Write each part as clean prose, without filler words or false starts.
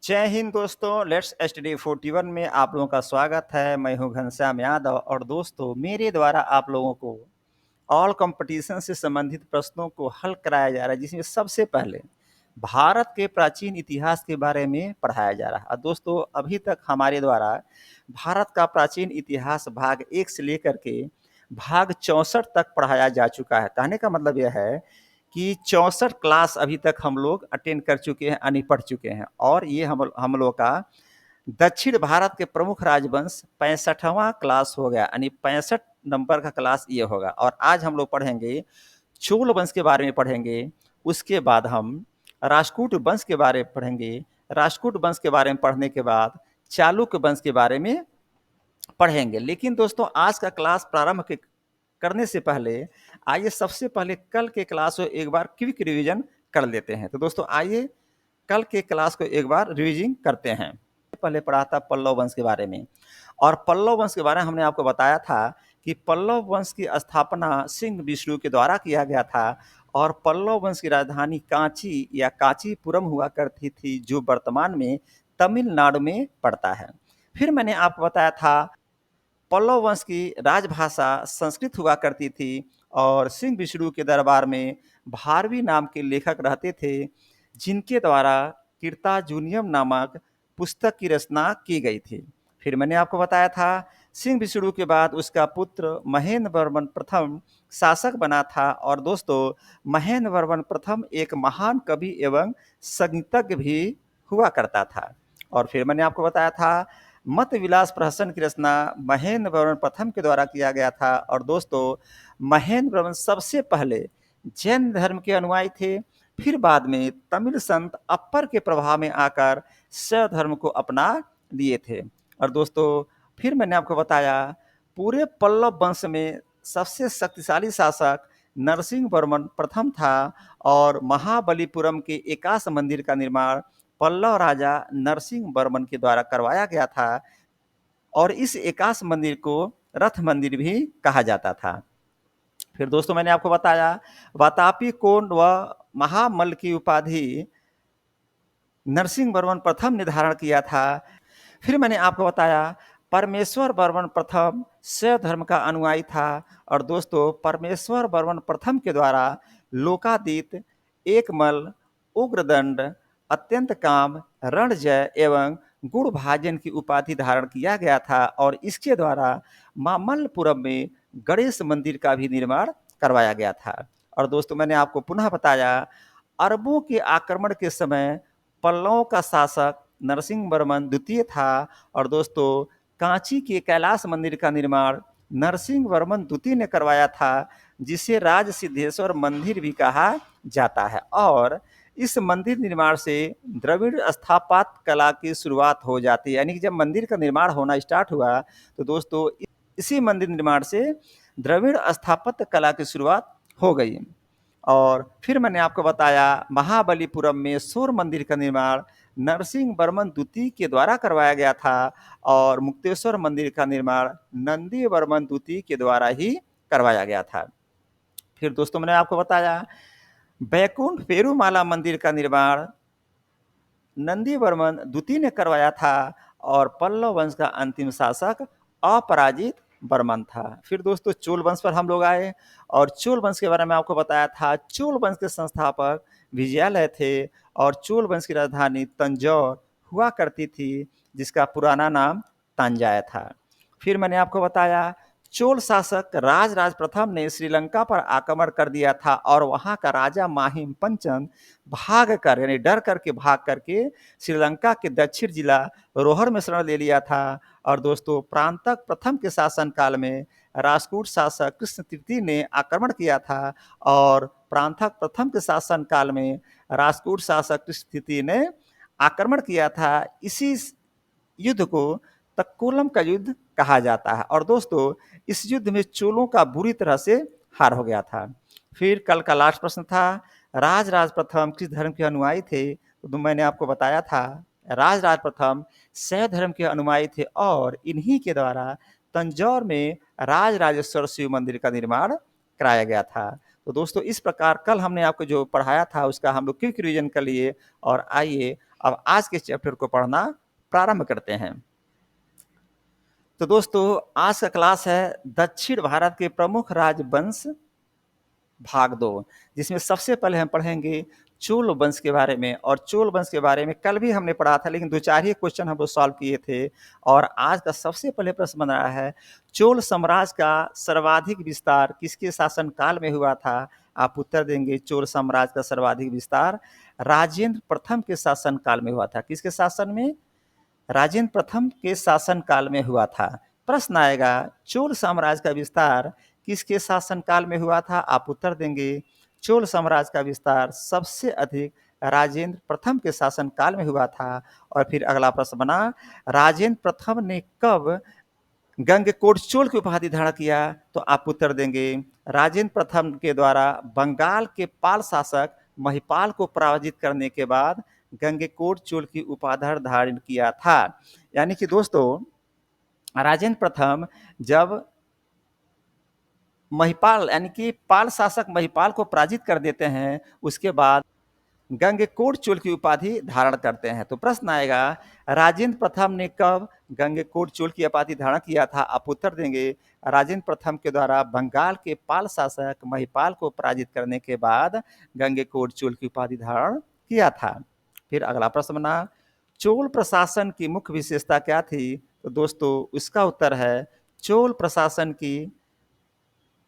जय हिंद दोस्तों। Let's study 41 में आप लोगों का स्वागत है। मैं हूं घनश्याम यादव और दोस्तों मेरे द्वारा आप लोगों को ऑल कंपटीशन से संबंधित प्रश्नों को हल कराया जा रहा है, जिसमें सबसे पहले भारत के प्राचीन इतिहास के बारे में पढ़ाया जा रहा है। और दोस्तों अभी तक हमारे द्वारा भारत का प्राचीन इतिहास भाग 1 से लेकर के भाग 64 तक पढ़ाया जा चुका है। कहने का मतलब यह है कि 64 क्लास अभी तक हम लोग अटेंड कर चुके हैं, यानी पढ़ चुके हैं। और ये हम लोग का दक्षिण भारत के प्रमुख राजवंश 65वां क्लास हो गया, यानी 65 नंबर का क्लास ये होगा। और आज हम लोग पढ़ेंगे चोल वंश के बारे में पढ़ेंगे। उसके बाद हम राष्ट्रकूट वंश के बारे में पढ़ेंगे। राष्ट्रकूट वंश के बारे में पढ़ने के बाद चालुक्य वंश के बारे में पढ़ेंगे। लेकिन दोस्तों आज का क्लास प्रारंभ करने से पहले आइए सबसे पहले कल के क्लास को एक बार क्विक रिवीजन कर लेते हैं। तो दोस्तों आइए कल के क्लास को एक बार रिवीजिंग करते हैं। पहले पढ़ा था पल्लव वंश के बारे में, और पल्लव वंश के बारे में हमने आपको बताया था कि पल्लव वंश की स्थापना सिंह विष्णु के द्वारा किया गया था। और पल्लव वंश की राजधानी कांची या कांचीपुरम हुआ करती थी, जो वर्तमान में तमिलनाडु में पड़ता है। फिर मैंने आपको बताया था पल्लव वंश की राजभाषा संस्कृत हुआ करती थी, और सिंह विष्णु के दरबार में भारवी नाम के लेखक रहते थे, जिनके द्वारा कीर्ताजुनियम नामक पुस्तक की रचना की गई थी। फिर मैंने आपको बताया था सिंह विष्णु के बाद उसका पुत्र महेंद्र वर्मन प्रथम शासक बना था। और दोस्तों महेंद्र वर्मन प्रथम एक महान कवि एवं संगीतज्ञ भी हुआ करता था। और फिर मैंने आपको बताया था मत विलास प्रहसन की रचना महेंद्र वर्मन प्रथम के द्वारा किया गया था। और दोस्तों महेंद्र वर्मन सबसे पहले जैन धर्म के अनुयायी थे, फिर बाद में तमिल संत अप्पर के प्रभाव में आकर शैव धर्म को अपना लिए थे। और दोस्तों फिर मैंने आपको बताया पूरे पल्लव वंश में सबसे शक्तिशाली शासक नरसिंह वर्मन प्रथम था, और महाबलीपुरम के एकाश मंदिर का निर्माण पल्लव राजा नरसिंह वर्मन के द्वारा करवाया गया था। और इस एकाश मंदिर को रथ मंदिर भी कहा जाता था। फिर दोस्तों मैंने आपको बताया वातापी कोंड व महामल्ल की उपाधि नरसिंह वर्मन प्रथम निर्धारण किया था। फिर मैंने आपको बताया परमेश्वर वर्मन प्रथम शैव धर्म का अनुयायी था। और दोस्तों परमेश्वर वर्मन प्रथम के द्वारा लोकादित, एकमल, उग्रदंड, अत्यंत काम, रणजय एवं गुणभाजन की उपाधि धारण किया गया था। और इसके द्वारा मामल्लपुरम में गणेश मंदिर का भी निर्माण करवाया गया था। और दोस्तों मैंने आपको पुनः बताया अरबों के आक्रमण के समय पल्लवों का शासक नरसिंह वर्मन द्वितीय था। और दोस्तों कांची के कैलाश मंदिर का निर्माण नरसिंह वर्मन द्वितीय ने करवाया था, जिसे राज सिद्धेश्वर मंदिर भी कहा जाता है। और इस मंदिर निर्माण से द्रविड़ स्थापत्य कला की शुरुआत हो जाती है, यानी कि जब मंदिर का निर्माण होना स्टार्ट हुआ तो दोस्तों इसी मंदिर निर्माण से द्रविड़ स्थापत्य कला की शुरुआत हो गई। और फिर मैंने आपको बताया महाबलीपुरम में सूर्य मंदिर का निर्माण नरसिंह वर्मन द्वितीय के द्वारा करवाया गया था, और मुक्तेश्वर मंदिर का निर्माण नंदी वर्मन द्वितीय के द्वारा ही करवाया गया था। फिर दोस्तों मैंने आपको बताया बैकुंठ पेरुमाला मंदिर का निर्माण नंदी वर्मन द्वितीय ने करवाया था, और पल्लव वंश का अंतिम शासक अपराजित वर्मन था। फिर दोस्तों चोल वंश पर हम लोग आए, और चोल वंश के बारे में आपको बताया था चोल वंश के संस्थापक विजयालय थे, और चोल वंश की राजधानी तंजौर हुआ करती थी, जिसका पुराना नाम तंजाय था। फिर मैंने आपको बताया चोल शासक राजराज प्रथम ने श्रीलंका पर आक्रमण कर दिया था, और वहां का राजा माहिम पंचम भाग कर यानी डर करके भाग करके श्रीलंका के दक्षिण जिला रोहर में शरण ले लिया था। और दोस्तों प्रांतक प्रथम के शासन काल में राष्ट्रकूट शासक कृष्ण तृतीय ने आक्रमण किया था, और प्रांतक प्रथम के शासन काल में राष्ट्रकूट शासक कृष्ण तृतीय ने आक्रमण किया था। इसी युद्ध को तक्कोलम का युद्ध कहा जाता है। और दोस्तों इस युद्ध में चोलों का बुरी तरह से हार हो गया था। फिर कल का लास्ट प्रश्न था राजराज प्रथम किस धर्म के अनुयायी थे। तो मैंने आपको बताया था राजराज प्रथम शैव धर्म के अनुयायी थे, और इन्हीं के द्वारा तंजौर में राजराजेश्वर शिव मंदिर का निर्माण कराया गया था। तो दोस्तों इस प्रकार कल हमने आपको जो पढ़ाया था उसका हम लोग क्विक रिवीजन कर लिए। और आइए अब आज के चैप्टर को पढ़ना प्रारंभ करते हैं। तो दोस्तों, आज का क्लास है दक्षिण भारत के प्रमुख राजवंश भाग 2, जिसमें सबसे पहले हम पढ़ेंगे चोल वंश के बारे में। और चोल वंश के बारे में कल भी हमने पढ़ा था, लेकिन 2-4 ही क्वेश्चन हम लोग सॉल्व किए थे। और आज का सबसे पहले प्रश्न बन रहा है, चोल साम्राज्य का सर्वाधिक विस्तार किसके शासनकाल में हुआ था? आप उत्तर देंगे चोल साम्राज्य का सर्वाधिक विस्तार राजेंद्र प्रथम के शासनकाल में हुआ था। किसके शासन में? राजेंद्र प्रथम के शासनकाल में हुआ था। प्रश्न आएगा, चोल साम्राज्य का विस्तार किसके शासनकाल में हुआ था? आप उत्तर देंगे चोल साम्राज्य का विस्तार सबसे अधिक राजेंद्र प्रथम के शासनकाल में हुआ था। और फिर अगला प्रश्न बना, राजेंद्र प्रथम ने कब गंगकोट चोल की उपाधि धारण किया? तो आप उत्तर देंगे राजेंद्र प्रथम के द्वारा बंगाल के पाल शासक महिपाल को पराजित करने के बाद गंगकोट चोल की उपाधि धारण किया था। यानी कि दोस्तों, राजेंद्र प्रथम जब महिपाल यानी कि पाल शासक महिपाल को पराजित कर देते हैं, उसके बाद गंगकोट चोल की उपाधि धारण करते हैं। तो प्रश्न आएगा, राजेंद्र प्रथम ने कब गंगकोट चोल की उपाधि धारण किया था? आप उत्तर देंगे राजेंद्र प्रथम के द्वारा बंगाल के पाल शासक महिपाल को पराजित करने के बाद गंगकोट चोल की उपाधि धारण किया था। फिर अगला प्रश्न बना, चोल प्रशासन की मुख्य विशेषता क्या थी? तो दोस्तों, उसका उत्तर है चोल प्रशासन की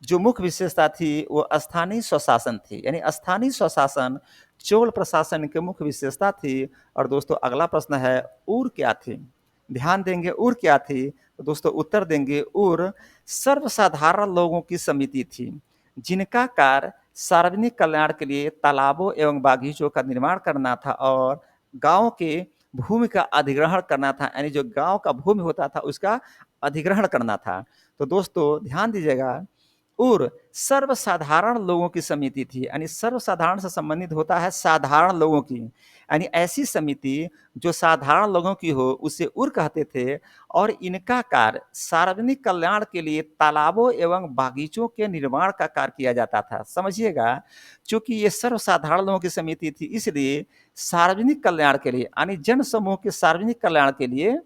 जो मुख्य विशेषता थी वो स्थानीय स्वशासन थी। यानी स्थानीय स्वशासन चोल प्रशासन की मुख्य विशेषता थी। और दोस्तों, अगला प्रश्न है, उर क्या थी? ध्यान देंगे, उर क्या थी? तो दोस्तों, उत्तर देंगे उर सर्वसाधारण लोगों की समिति थी, जिनका कार्य सार्वजनिक कल्याण के लिए तालाबों एवं बागीचों का निर्माण करना था और गांव के भूमि का अधिग्रहण करना था। यानी जो गांव का भूमि होता था उसका अधिग्रहण करना था। तो दोस्तों, ध्यान दीजिएगा, और सर्वसाधारण लोगों की समिति थी। यानी सर्वसाधारण से संबंधित होता है साधारण लोगों की, यानी ऐसी समिति जो साधारण लोगों की हो उसे उर कहते थे। और इनका कार्य सार्वजनिक कल्याण के लिए तालाबों एवं बागीचों के निर्माण का कार्य किया जाता था। समझिएगा, चूंकि ये सर्वसाधारण लोगों की समिति थी, इसलिए सार्वजनिक कल्याण के लिए यानी जन समूह के सार्वजनिक कल्याण के लिए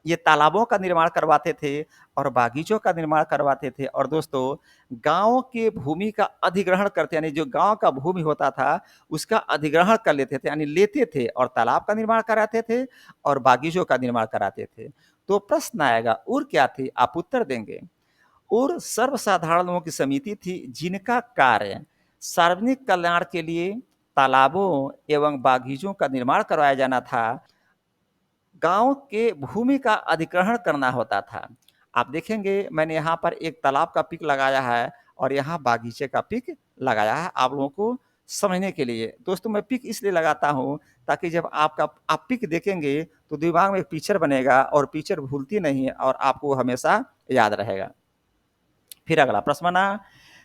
ये तालाबों का निर्माण करवाते थे और बागीचों का निर्माण करवाते थे। और दोस्तों, गाँव के भूमि का अधिग्रहण करते, यानी जो गाँव का भूमि होता था उसका अधिग्रहण कर लेते थे, यानी लेते थे और तालाब का निर्माण कराते थे और बागीचों का निर्माण कराते थे। तो प्रश्न आएगा, उर क्या थी? आप उत्तर देंगे उर सर्वसाधारण लोगों की समिति थी, जिनका कार्य सार्वजनिक कल्याण के लिए तालाबों एवं बागीचों का निर्माण करवाया जाना था, गांव के भूमि का अधिग्रहण करना होता था। आप देखेंगे, मैंने यहाँ पर एक तालाब का पिक लगाया है और यहाँ बागीचे का पिक लगाया है आप लोगों को समझने के लिए। दोस्तों, मैं पिक इसलिए लगाता हूँ ताकि जब आप पिक देखेंगे तो दिमाग में एक पिक्चर बनेगा और पिक्चर भूलती नहीं है और आपको हमेशा याद रहेगा। फिर अगला प्रश्न बना,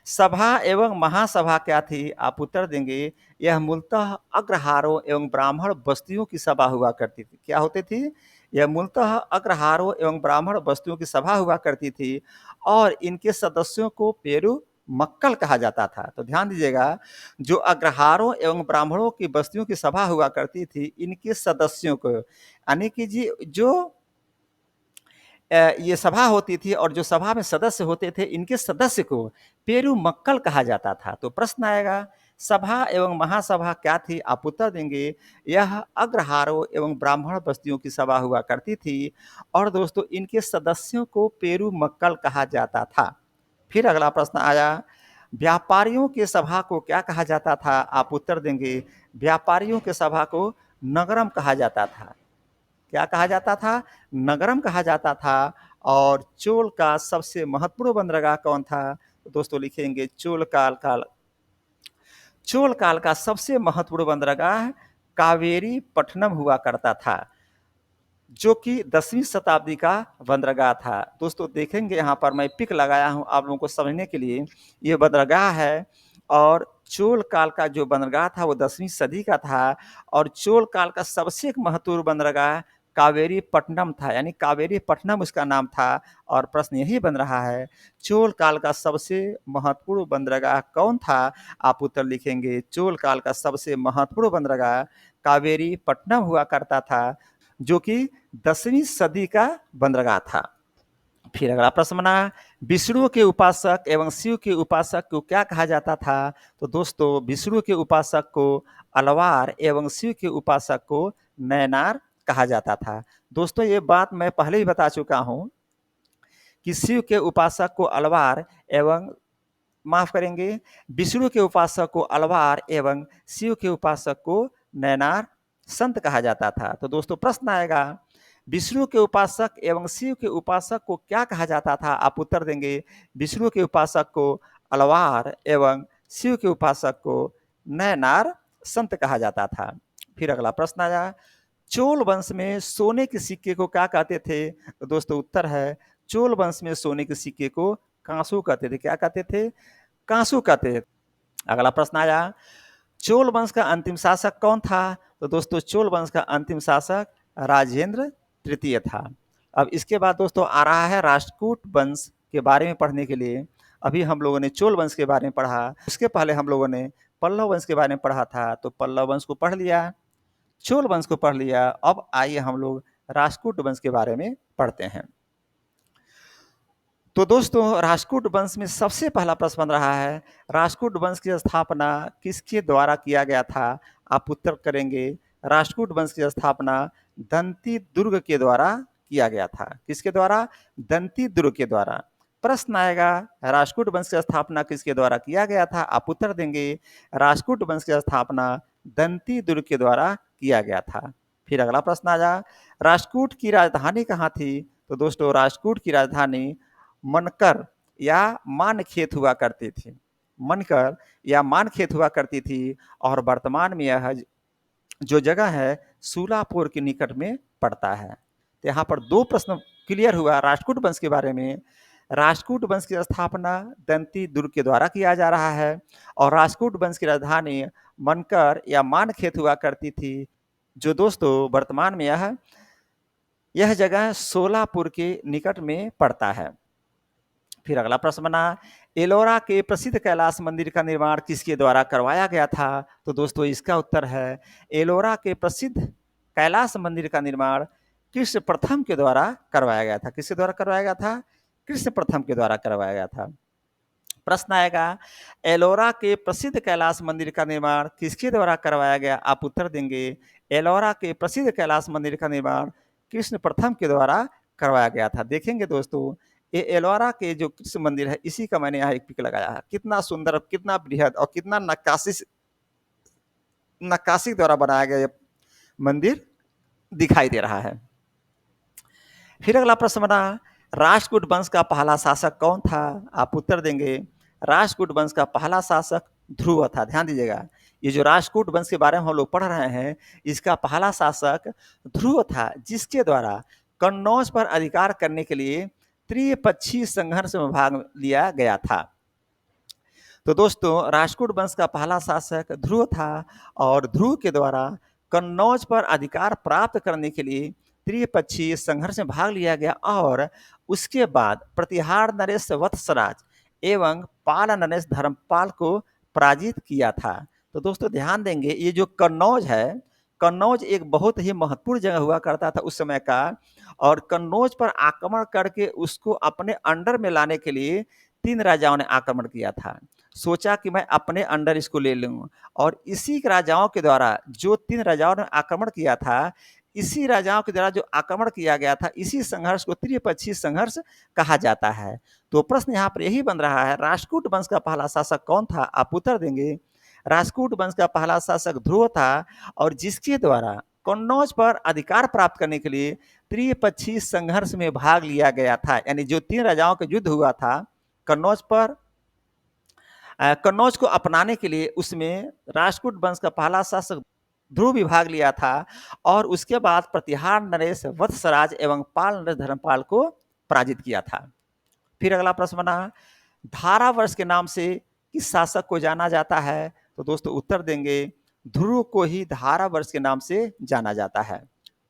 सभा एवं महासभा क्या थी? आप उत्तर देंगे यह मूलतः अग्रहारों एवं ब्राह्मण बस्तियों की सभा हुआ करती थी। क्या होती थी? यह मूलतः अग्रहारों एवं ब्राह्मण बस्तियों की सभा हुआ करती थी और इनके सदस्यों को पेरू मक्कल कहा जाता था। तो ध्यान दीजिएगा, जो अग्रहारों एवं ब्राह्मणों की बस्तियों की सभा हुआ करती थी, इनके सदस्यों को यानी कि जी जो ये सभा होती थी और जो सभा में सदस्य होते थे, इनके सदस्य को पेरू मक्कल कहा जाता था। तो प्रश्न आएगा, सभा एवं महासभा क्या थी? आप उत्तर देंगे यह अग्रहारों एवं ब्राह्मण बस्तियों की सभा हुआ करती थी और दोस्तों, इनके सदस्यों को पेरू मक्कल कहा जाता था। फिर अगला प्रश्न आया, व्यापारियों के सभा को क्या कहा जाता था? आप उत्तर देंगे व्यापारियों के सभा को नगरम कहा जाता था। क्या कहा जाता था? नगरम कहा जाता था। और चोल का सबसे महत्वपूर्ण बंदरगाह कौन था? तो दोस्तों, लिखेंगे चोल काल का सबसे महत्वपूर्ण बंदरगाह कावेरी पट्टनम हुआ करता था, जो कि 10वीं शताब्दी का बंदरगाह था। दोस्तों, देखेंगे यहाँ पर मैं पिक लगाया हूँ आप लोगों को समझने के लिए। ये बंदरगाह है और चोल काल का जो बंदरगाह था वो 10वीं सदी का था। और चोल काल का सबसे एक महत्वपूर्ण बंदरगाह कावेरी पट्टनम था, यानी कावेरी पट्टनम उसका नाम था। और प्रश्न यही बन रहा है, चोल काल का सबसे महत्वपूर्ण बंदरगाह कौन था? आप उत्तर लिखेंगे, चोल काल का सबसे महत्वपूर्ण बंदरगाह कावेरी पट्टनम हुआ करता था, जो कि 10वीं सदी का बंदरगाह था। फिर अगला प्रश्न बना, विष्णु के उपासक एवं शिव के उपासक को क्या कहा जाता था? तो दोस्तों, विष्णु के उपासक को अलवार एवं शिव के उपासक को नैनार कहा जाता था। दोस्तों, ये बात मैं पहले ही बता चुका हूं कि शिव के उपासक को अलवार एवं, माफ करेंगे, विष्णु के उपासक को अलवार एवं शिव के उपासक को नैनार संत कहा जाता था। तो दोस्तों, प्रश्न आएगा, विष्णु के उपासक एवं शिव के उपासक को क्या कहा जाता था? आप उत्तर देंगे, विष्णु के उपासक को अलवार एवं शिव के उपासक को नैनार संत कहा जाता था। फिर अगला प्रश्न आया, चोल वंश में सोने के सिक्के को क्या कहते थे? तो दोस्तों, उत्तर है, चोल वंश में सोने के सिक्के को कांसू कहते थे। क्या कहते थे? कांसू कहते थे। अगला प्रश्न आया, चोल वंश का अंतिम शासक कौन था? तो दोस्तों, चोल वंश का अंतिम शासक राजेंद्र तृतीय था। अब इसके बाद दोस्तों आ रहा है राष्ट्रकूट वंश के बारे में पढ़ने के लिए। अभी हम लोगों ने चोल वंश के बारे में पढ़ा, उसके पहले हम लोगों ने पल्लव वंश के बारे में पढ़ा था। तो पल्लव वंश को पढ़ लिया, चोल वंश को पढ़ लिया। अब आइए हम लोग राष्ट्रकूट वंश के बारे में पढ़ते हैं। तो दोस्तों, राष्ट्रकूट वंश में सबसे पहला प्रश्न बन रहा है, राष्ट्रकूट वंश की स्थापना किसके द्वारा किया गया था? आप उत्तर करेंगे, राष्ट्रकूट वंश की स्थापना दंती दुर्ग के द्वारा किया गया था। किसके द्वारा? दंती दुर्ग के द्वारा। प्रश्न आएगा, राष्ट्रकूट वंश की स्थापना किसके द्वारा किया गया था? आप उत्तर देंगे, राष्ट्रकूट वंश की स्थापना दंती दुर्ग के द्वारा किया गया था। फिर अगला प्रश्न आया, राष्ट्रकूट की राजधानी कहाँ थी? तो दोस्तों, राष्ट्रकूट की राजधानी मनकर या मानखेत हुआ करती थी। मनकर या मानखेत हुआ करती थी। और वर्तमान में यह जो जगह है सूलापुर के निकट में पड़ता है। तो यहाँ पर दो प्रश्न क्लियर हुआ राष्ट्रकूट वंश के बारे में। राष्ट्रकूट वंश की स्थापना दंती दुर्ग के द्वारा किया जा रहा है, और राष्ट्रकूट वंश की राजधानी मनकर या मानखेत हुआ करती थी, जो दोस्तों वर्तमान में यह जगह सोलापुर के निकट में पड़ता है। फिर अगला प्रश्न बना, एलोरा के प्रसिद्ध कैलाश मंदिर का निर्माण किसके द्वारा करवाया गया था? तो दोस्तों, इसका उत्तर है, एलोरा के प्रसिद्ध कैलाश मंदिर का निर्माण कृष्ण प्रथम के द्वारा करवाया गया था। किसके द्वारा करवाया गया था? कृष्ण प्रथम के द्वारा करवाया गया था। प्रश्न आएगा, एलोरा के प्रसिद्ध कैलाश मंदिर का निर्माण किसके द्वारा करवाया गया? आप उत्तर देंगे, एलोरा के प्रसिद्ध कैलाश मंदिर का निर्माण कृष्ण प्रथम के द्वारा करवाया गया था। देखेंगे दोस्तों, ये एलोरा के जो कृष्ण मंदिर है, इसी का मैंने यहाँ एक पिक लगाया है। कितना सुंदर, कितना बृहद और कितना नक्काशी द्वारा बनाया गया ये मंदिर दिखाई दे रहा है। फिर अगला प्रश्न बना, राष्ट्रकूट वंश का पहला शासक कौन था? आप उत्तर देंगे, राष्ट्रकूट वंश का पहला शासक ध्रुव था। ध्यान दीजिएगा, ये जो राष्ट्रकूट वंश के बारे में हम लोग पढ़ रहे हैं, इसका पहला शासक ध्रुव था, जिसके द्वारा कन्नौज पर अधिकार करने के लिए त्रिपक्षीय संघर्ष में भाग लिया गया था। तो दोस्तों, राष्ट्रकूट वंश का पहला शासक ध्रुव था, और ध्रुव के द्वारा कन्नौज पर अधिकार प्राप्त करने के लिए त्रिपक्षीय संघर्ष में भाग लिया गया, और उसके बाद प्रतिहार नरेश वत्सराज एवं पाल नरेश धर्मपाल को पराजित किया था। तो दोस्तों, ध्यान देंगे, ये जो कन्नौज है, कन्नौज एक बहुत ही महत्वपूर्ण जगह हुआ करता था उस समय का, और कन्नौज पर आक्रमण करके उसको अपने अंडर में लाने के लिए 3 राजाओं ने आक्रमण किया था। सोचा कि मैं अपने अंडर इसको ले लूं, और इसी राजाओं के द्वारा, जो 3 राजाओं ने आक्रमण किया था, इसी राजाओं के द्वारा जो आक्रमण किया गया था, इसी संघर्ष को त्रिपक्षीय संघर्ष कहा जाता है। तो प्रश्न यहाँ पर यही बन रहा है, राष्ट्रकूट वंश का पहला शासक कौन था? आप उत्तर देंगे, राष्ट्रकूट वंश का पहला शासक ध्रुव था, और जिसके द्वारा कन्नौज पर अधिकार प्राप्त करने के लिए त्रिपक्षीय संघर्ष में भाग लिया गया था। यानी जो 3 राजाओं का युद्ध हुआ था कन्नौज पर, कन्नौज को अपनाने के लिए, उसमें राष्ट्रकूट वंश का पहला शासक ध्रुव भी भाग लिया था, और उसके बाद प्रतिहार नरेश वत्सराज एवं पाल नरेश धर्मपाल को पराजित किया था। फिर अगला प्रश्न बना, धारावर्ष के नाम से किस शासक को जाना जाता है? तो दोस्तों, उत्तर देंगे, ध्रुव को ही धारावर्ष के नाम से जाना जाता है।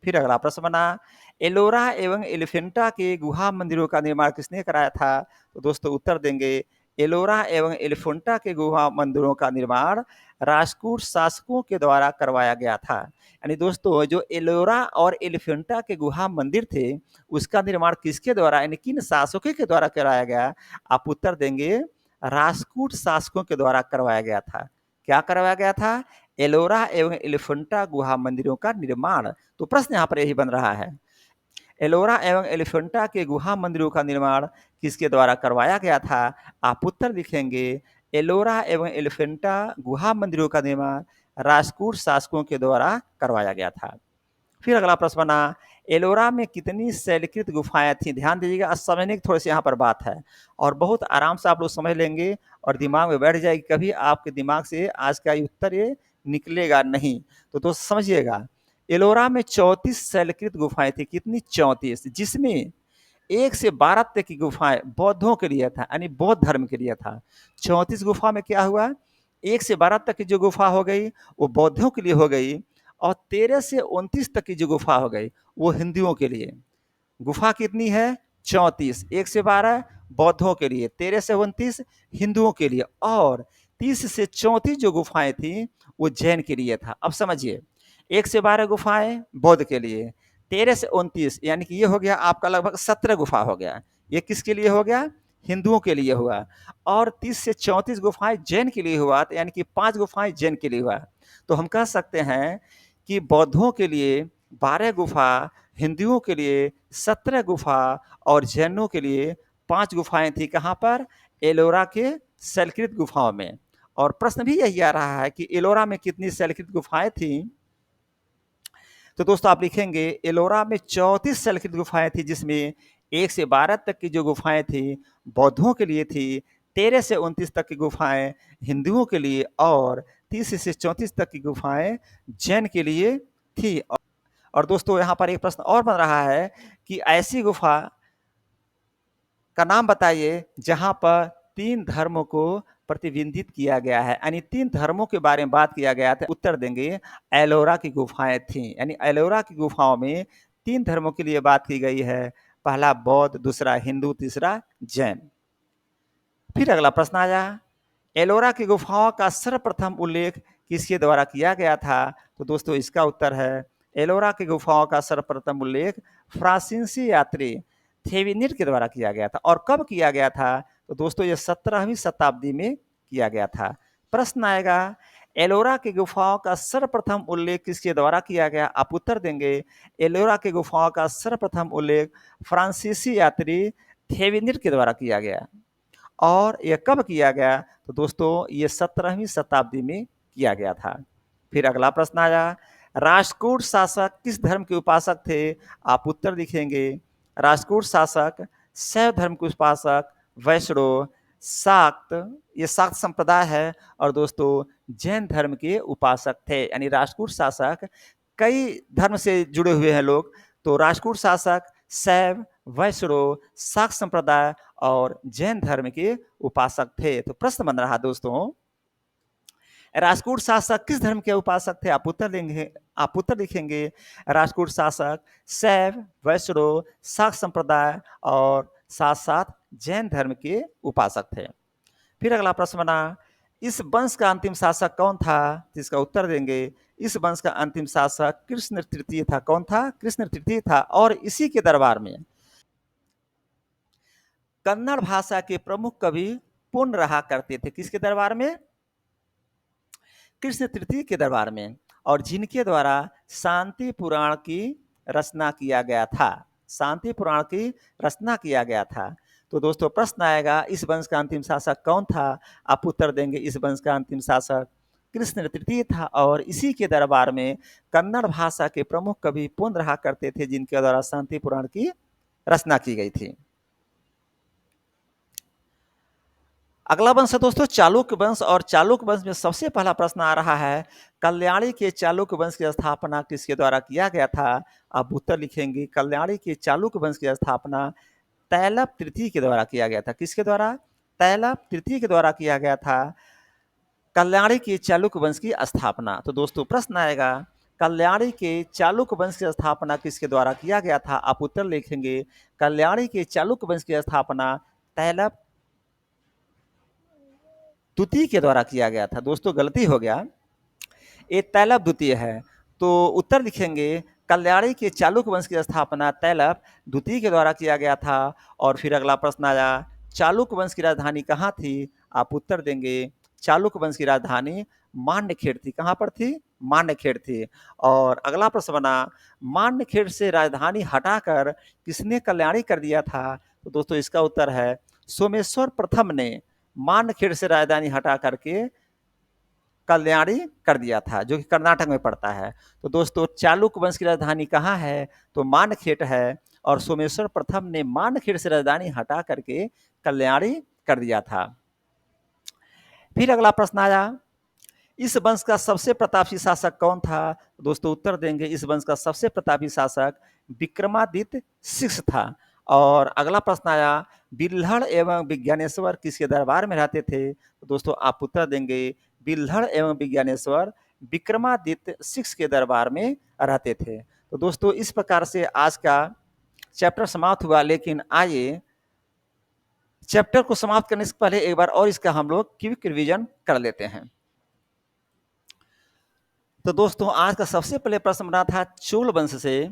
फिर अगला प्रश्न बना, एलोरा एवं एलिफेंटा के गुहा मंदिरों का निर्माण किसने कराया था? तो दोस्तों उत्तर देंगे, एलोरा एवं एलिफेंटा के गुहा मंदिरों का निर्माण राष्ट्रकूट शासकों के द्वारा करवाया गया था। यानी दोस्तों जो एलोरा और एलिफेंटा के गुहा मंदिर थे, उसका निर्माण किसके द्वारा यानी किन शासकों के द्वारा कराया गया? आप उत्तर देंगे, राष्ट्रकूट शासकों के द्वारा करवाया गया था। क्या करवाया गया था? एलोरा एवं एलिफेंटा गुहा मंदिरों का निर्माण। तो प्रश्न यहाँ पर यही बन रहा है, एलोरा एवं एलिफेंटा के गुहा मंदिरों का निर्माण किसके द्वारा करवाया गया था? आप उत्तर लिखेंगे, एलोरा एवं एलिफेंटा गुहा मंदिरों का निर्माण राष्ट्रकूट शासकों के द्वारा करवाया गया था। फिर अगला प्रश्न बना, एलोरा में कितनी शैलकृत गुफाएं थी? ध्यान दीजिएगा, समझने की थोड़ी सी यहाँ पर बात है और बहुत आराम से आप लोग समझ लेंगे और दिमाग में बैठ जाएगी, कभी आपके दिमाग से आज का उत्तर ये निकलेगा नहीं। तो दोस्त समझिएगा, एलोरा में 34 शैलकृत गुफाएं थी। कितनी? 34, जिसमें 1 से 12 तक की गुफाएं बौद्धों के लिए था, यानी बौद्ध धर्म के लिए था। 34 गुफा में क्या हुआ, 1 से 12 तक की जो गुफा हो गई वो बौद्धों के लिए हो गई, और 13 से 29 तक की जो गुफा हो गई वो हिंदुओं के लिए। गुफा कितनी है? 34, 1 से 12 बौद्धों के लिए, 13 से 29 हिंदुओं के लिए, और 30 से 34 जो गुफाएं थी वो जैन के लिए था। अब समझिए, 1 से 12 गुफाएं बौद्ध के लिए, 13 से 29 यानी कि ये हो गया आपका लगभग 17 गुफा हो गया। ये किसके लिए हो गया? हिंदुओं के लिए हुआ। और 30 से 34 गुफाएं जैन के लिए हुआ, तो यानी कि 5 गुफाएं जैन के लिए हुआ। तो हम कह सकते हैं कि बौद्धों के लिए 12 गुफा, हिंदुओं के लिए 17 गुफा और जैनों के लिए 5 गुफाएं थी। कहाँ पर? एलोरा के शैलकृत गुफाओं में। और प्रश्न भी यही आ रहा है कि एलोरा में कितनी शैलकृत गुफाएं थी? तो दोस्तों आप लिखेंगे, एलोरा में 34 शैलकृत गुफाएं थी, जिसमें 1 से 12 तक की जो गुफाएं थी बौद्धों के लिए थी, 13 से 29 तक की गुफाएं हिंदुओं के लिए, और 30 से 34 तक की गुफाएं जैन के लिए थी। और दोस्तों यहाँ पर एक प्रश्न और बन रहा है कि ऐसी गुफा का नाम बताइए जहां पर 3 धर्मों को प्रतिबिंबित किया गया है, यानी 3 धर्मों के बारे में बात किया गया था। उत्तर देंगे, एलोरा की गुफाएं थी। यानी एलोरा की गुफाओं में 3 धर्मों के लिए बात की गई है, पहला बौद्ध, दूसरा हिंदू, तीसरा जैन। फिर अगला प्रश्न आया, एलोरा की गुफाओं का सर्वप्रथम उल्लेख किसके द्वारा किया गया था? तो दोस्तों इसका उत्तर है, एलोरा की गुफाओं का सर्वप्रथम उल्लेख फ्रांसीसी यात्री थेवेनिर के द्वारा किया गया था। और कब किया गया था? तो दोस्तों ये 17वीं शताब्दी में किया गया था। प्रश्न आएगा, एलोरा की गुफाओं का सर्वप्रथम उल्लेख किसके द्वारा किया गया? आप उत्तर देंगे, एलोरा की गुफाओं का सर्वप्रथम उल्लेख फ्रांसीसी यात्री थेवेनिर के द्वारा किया गया। और यह कब किया गया? तो दोस्तों ये 17वीं शताब्दी में किया गया था। फिर अगला प्रश्न आया, राष्ट्रकूट शासक किस धर्म के उपासक थे? आप उत्तर लिखेंगे, राष्ट्रकूट शासक शैव धर्म के उपासक, वैष्णव, शाक्त, ये शाक्त संप्रदाय है, और दोस्तों जैन धर्म के उपासक थे। यानी राष्ट्रकूट शासक कई धर्म से जुड़े हुए हैं लोग। तो राष्ट्रकूट शासक शैव, वैष्णव, शाक्त संप्रदाय और जैन धर्म के उपासक थे। तो प्रश्न बन रहा दोस्तों, राष्ट्रकूट शासक किस धर्म के उपासक थे? आप उत्तर लिखेंगे, राष्ट्रकूट शासक शैव, वैष्णव, शाक्त संप्रदाय और साथ साथ जैन धर्म के उपासक थे। फिर अगला प्रश्न बना, इस वंश का अंतिम शासक कौन था? जिसका उत्तर देंगे, इस वंश का अंतिम शासक कृष्ण तृतीय था। कौन था? कृष्ण तृतीय था। और इसी के दरबार में कन्नड़ भाषा के प्रमुख कवि पुन रहा करते थे। किसके दरबार में? कृष्ण तृतीय के दरबार में, और जिनके द्वारा शांति पुराण की रचना किया गया था। शांति पुराण की रचना किया गया था। तो दोस्तों प्रश्न आएगा, इस वंश का अंतिम शासक कौन था? आप उत्तर देंगे, इस वंश का अंतिम शासक कृष्ण तृतीय था, और इसी के दरबार में कन्नड़ भाषा के प्रमुख कवि पुन रहा करते थे, जिनके द्वारा शांति पुराण की रचना की गई थी। अगला वंश है दोस्तों चालुक्य वंश, और चालुक्य वंश में सबसे पहला प्रश्न आ रहा है, कल्याणी के चालुक्य वंश की स्थापना किसके द्वारा किया गया था? आप उत्तर लिखेंगे, कल्याणी के चालुक्य वंश की स्थापना तैलप तृतीय के द्वारा किया गया था। किसके द्वारा? तैलप तृतीय के द्वारा किया गया था कल्याणी के चालुक्य वंश की स्थापना। तो दोस्तों प्रश्न आएगा, कल्याणी के चालुक्य वंश की स्थापना किसके द्वारा किया गया था? आप उत्तर लिखेंगे कल्याणी के चालुक्य वंश की स्थापना तैलप द्वितीय के द्वारा किया गया था। दोस्तों गलती हो गया, ये तैलप द्वितीय है। तो उत्तर लिखेंगे कल्याणी के चालुक्य वंश की स्थापना तैलप द्वितीय के द्वारा किया गया था। और फिर अगला प्रश्न आया, चालुक्य वंश की राजधानी कहाँ थी? आप उत्तर देंगे चालुक्य वंश की राजधानी मान्यखेड़ थी। कहाँ पर थी? मान्यखेड़ थी। और अगला प्रश्न बना, मान्यखेड़ से राजधानी हटाकर किसने कल्याणी कर दिया था? तो दोस्तों इसका उत्तर है सोमेश्वर प्रथम ने मान्यखेड़ से राजधानी हटा करके कल्याणी कर दिया था, जो कि कर्नाटक में पड़ता है। तो दोस्तों चालुक्य वंश की राजधानी कहाँ है? तो मानखेड़ है। और सोमेश्वर प्रथम ने मानखेड़ से राजधानी हटा करके कल्याणी कर दिया था। फिर अगला प्रश्न आया, इस वंश का सबसे प्रतापी शासक कौन था? दोस्तों उत्तर देंगे इस वंश का सबसे प्रतापी शासक विक्रमादित्य शीर्ष था। और अगला प्रश्न आया, बिल्हड़ एवं विज्ञानेश्वर किसके दरबार में रहते थे? तो दोस्तों आप उत्तर देंगे बिल्हड़ एवं विज्ञानेश्वर विक्रमादित्य शीर्ष के दरबार में रहते थे। तो दोस्तों इस प्रकार से आज का चैप्टर समाप्त हुआ। लेकिन आइए चैप्टर को समाप्त करने से पहले एक बार और इसका हम लोग क्विक रिवीजन कर लेते हैं। तो दोस्तों आज का सबसे पहले प्रश्न बना था चोल वंश से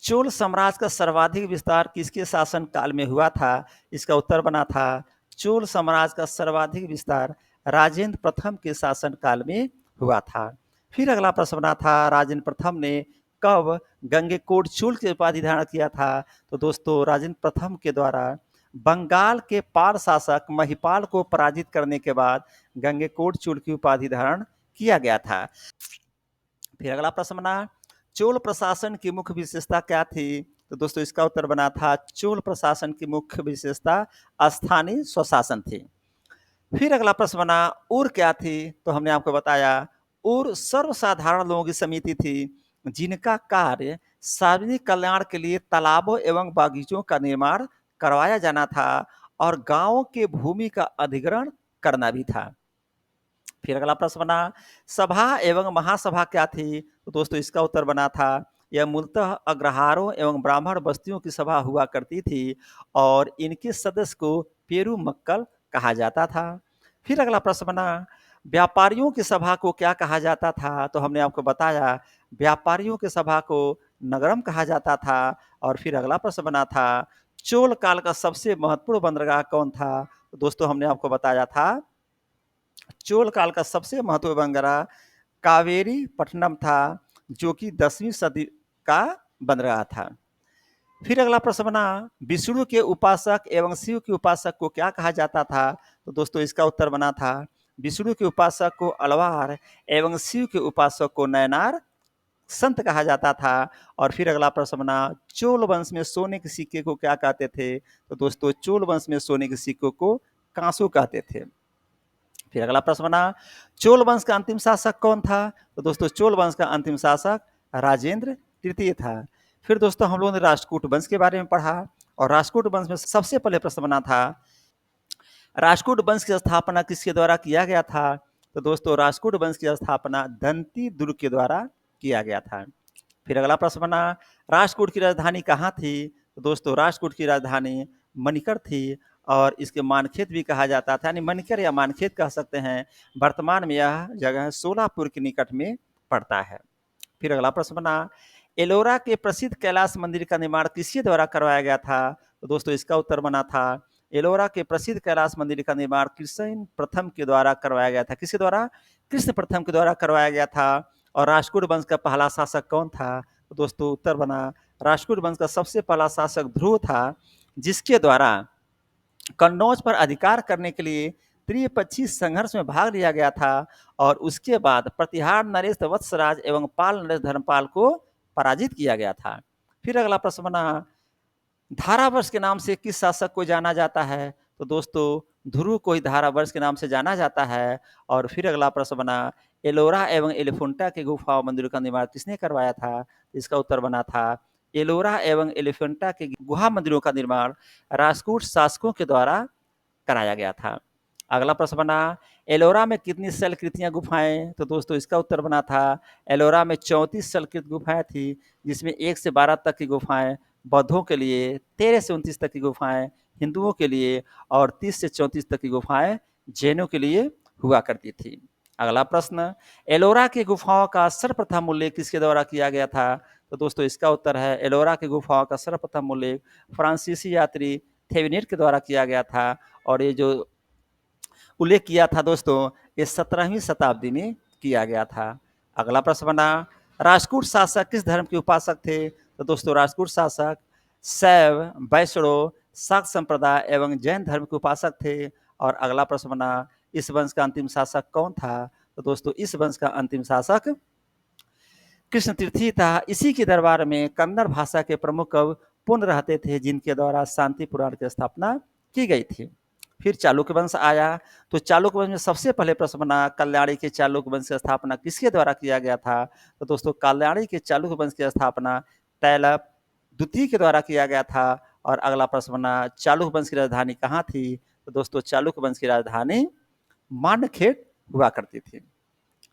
चोल साम्राज्य का सर्वाधिक विस्तार किसके शासन काल में हुआ था? इसका उत्तर बना था चोल साम्राज्य का सर्वाधिक विस्तार राजेंद्र प्रथम के शासन काल में हुआ था। फिर अगला प्रश्न बना था राजेंद्र प्रथम ने कब गंगेकोट चोल की उपाधि धारण किया था? तो दोस्तों राजेंद्र प्रथम के द्वारा बंगाल के पाल शासक महिपाल को पराजित करने के बाद गंगेकोट चोल की उपाधि धारण किया गया था। फिर अगला प्रश्न बना चोल प्रशासन की मुख्य विशेषता क्या थी? तो दोस्तों इसका उत्तर बना था चोल प्रशासन की मुख्य विशेषता स्थानीय स्वशासन थी। फिर अगला प्रश्न बना उर क्या थी? तो हमने आपको बताया उर सर्वसाधारण लोगों की समिति थी जिनका कार्य सार्वजनिक कल्याण के लिए तालाबों एवं बागीचों का निर्माण करवाया जाना था और गांवों के भूमि का अधिग्रहण करना भी था। फिर अगला प्रश्न बना सभा एवं महासभा क्या थी? तो दोस्तों इसका उत्तर बना था यह मूलतः अग्रहारों एवं ब्राह्मण बस्तियों की सभा हुआ करती थी और इनके सदस्य को पेरू मक्कल कहा जाता था। फिर अगला प्रश्न बना व्यापारियों की सभा को क्या कहा जाता था? तो हमने आपको बताया व्यापारियों की सभा को नगरम कहा जाता था। और फिर अगला प्रश्न बना था चोल काल का सबसे महत्वपूर्ण बंदरगाह कौन था? तो दोस्तों हमने आपको बताया था चोल काल का सबसे महत्वपूर्ण बंदरगाह कावेरी पट्टनम था, जो कि 10वीं सदी का बंदरगाह था। फिर अगला प्रश्न बना विष्णु के उपासक एवं शिव के उपासक को क्या कहा जाता था? तो दोस्तों इसका उत्तर बना था विष्णु के उपासक को अलवार एवं शिव के उपासक को नयनार संत कहा जाता था। और फिर अगला प्रश्न बना चोल वंश में सोने के सिक्के को क्या कहते थे? तो दोस्तों चोल वंश में सोने के सिक्कों को कांसू कहते थे। फिर अगला प्रश्न बना चोल वंश का अंतिम शासक कौन था? तो दोस्तों चोल वंश का अंतिम शासक राजेंद्र तृतीय था। फिर दोस्तों हम लोगों ने राष्ट्रकूट वंश के बारे में पढ़ा और राष्ट्रकूट वंश में सबसे पहले प्रश्न बना था राष्ट्रकूट वंश की स्थापना किसके द्वारा किया गया था? तो दोस्तों राष्ट्रकूट वंश की स्थापना दंती दुर्ग के द्वारा किया गया था। फिर अगला प्रश्न बना राष्ट्रकूट की राजधानी कहाँ थी? तो दोस्तों राष्ट्रकूट की राजधानी मणिकर थी और इसके मानखेत भी कहा जाता था, यानी मणिकर या मानखेत कह सकते हैं। वर्तमान में यह जगह सोलापुर के निकट में पड़ता है। फिर अगला प्रश्न बना एलोरा के प्रसिद्ध कैलाश मंदिर का निर्माण किसके द्वारा करवाया गया था? तो दोस्तों इसका उत्तर बना था एलोरा के प्रसिद्ध कैलाश मंदिर का निर्माण कृष्ण प्रथम के द्वारा करवाया गया था। किसके द्वारा? कृष्ण प्रथम के द्वारा करवाया गया था। और राष्ट्रकूट वंश का पहला शासक कौन था? तो दोस्तों उत्तर बना राष्ट्रकूट वंश का सबसे पहला शासक ध्रुव था, जिसके द्वारा कन्नौज पर अधिकार करने के लिए त्रिपक्षीय संघर्ष में भाग लिया गया था और उसके बाद प्रतिहार नरेश वत्सराज एवं पाल नरेश धर्मपाल को पराजित किया गया था। फिर अगला प्रश्न बना धारावर्ष के नाम से किस शासक को जाना जाता है? तो दोस्तों ध्रुव को ही धारावर्ष के नाम से जाना जाता है। और फिर अगला प्रश्न बना एलोरा एवं एलिफेंटा के गुफा मंदिरों का निर्माण किसने करवाया था? इसका उत्तर बना था एलोरा एवं एलिफेंटा के गुहा मंदिरों का निर्माण राष्ट्रकूट शासकों के द्वारा कराया गया था। अगला प्रश्न बना, एलोरा में कितनी शैलकृतियाँ गुफाएँ? तो दोस्तों इसका उत्तर बना था, एलोरा में 34 शैलकृत गुफाएँ थी, जिसमें 1 से 12 तक की गुफाएँ बौद्धों के लिए, 13 से 29 तक की गुफाएँ हिंदुओं के लिए और 30 से 34 तक की गुफाएँ जैनों के लिए हुआ करती थी। अगला प्रश्न, एलोरा की गुफाओं का सर्वप्रथम उल्लेख किसके द्वारा किया गया था? तो दोस्तों इसका उत्तर है, एलोरा की गुफाओं का सर्वप्रथम उल्लेख फ्रांसीसी यात्री थेवेनिट के द्वारा किया गया था और ये जो उल्लेख किया था दोस्तों, ये 17वीं शताब्दी में किया गया था। अगला प्रश्न बना, राष्ट्रकूट शासक किस धर्म के उपासक थे? तो दोस्तों राष्ट्रकूट शासक शैव, वैष्णव, शाक्त संप्रदाय एवं जैन धर्म के उपासक थे। और अगला प्रश्न बना, इस वंश का अंतिम शासक कौन था? तो दोस्तों इस वंश का अंतिम शासक कृष्ण तीर्थी था। इसी के दरबार में कन्नड़ भाषा के प्रमुख कवि पुण्य रहते थे, जिनके द्वारा शांति पुराण की स्थापना की गई थी। फिर चालुक्य वंश आया, तो चालुक्य वंश में सबसे पहले प्रश्न बना, कल्याणी के चालुक्य वंश की स्थापना किसके द्वारा किया गया था? तो दोस्तों कल्याणी के चालुक्य वंश की स्थापना तैलप द्वितीय के द्वारा किया गया था। और अगला प्रश्न बना, चालुक्य वंश की राजधानी कहाँ थी? तो दोस्तों चालुक्य वंश की राजधानी मानखेड़ हुआ करती थी।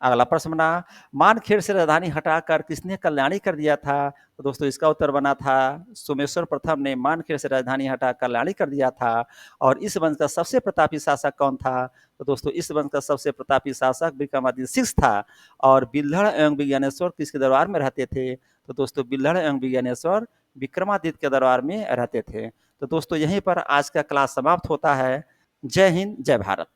अगला प्रश्न बना, मानखेड़ से राजधानी हटाकर किसने कल्याणी कर दिया था? तो दोस्तों इसका उत्तर बना था, सोमेश्वर प्रथम ने मानखेड़ से राजधानी हटा कल्याणी कर दिया था। और इस वंश का सबसे प्रतापी शासक कौन था? तो दोस्तों इस वंश का सबसे प्रतापी शासक विक्रमादित्य सिक्स था। और बिल्हड़ एवं विज्ञानेश्वर किसके दरबार में रहते थे? तो दोस्तों बिल्हड़ एवं विज्ञानेश्वर विक्रमादित्य के दरबार में रहते थे। तो दोस्तों यहीं पर आज का क्लास समाप्त होता है। जय हिंद, जय भारत।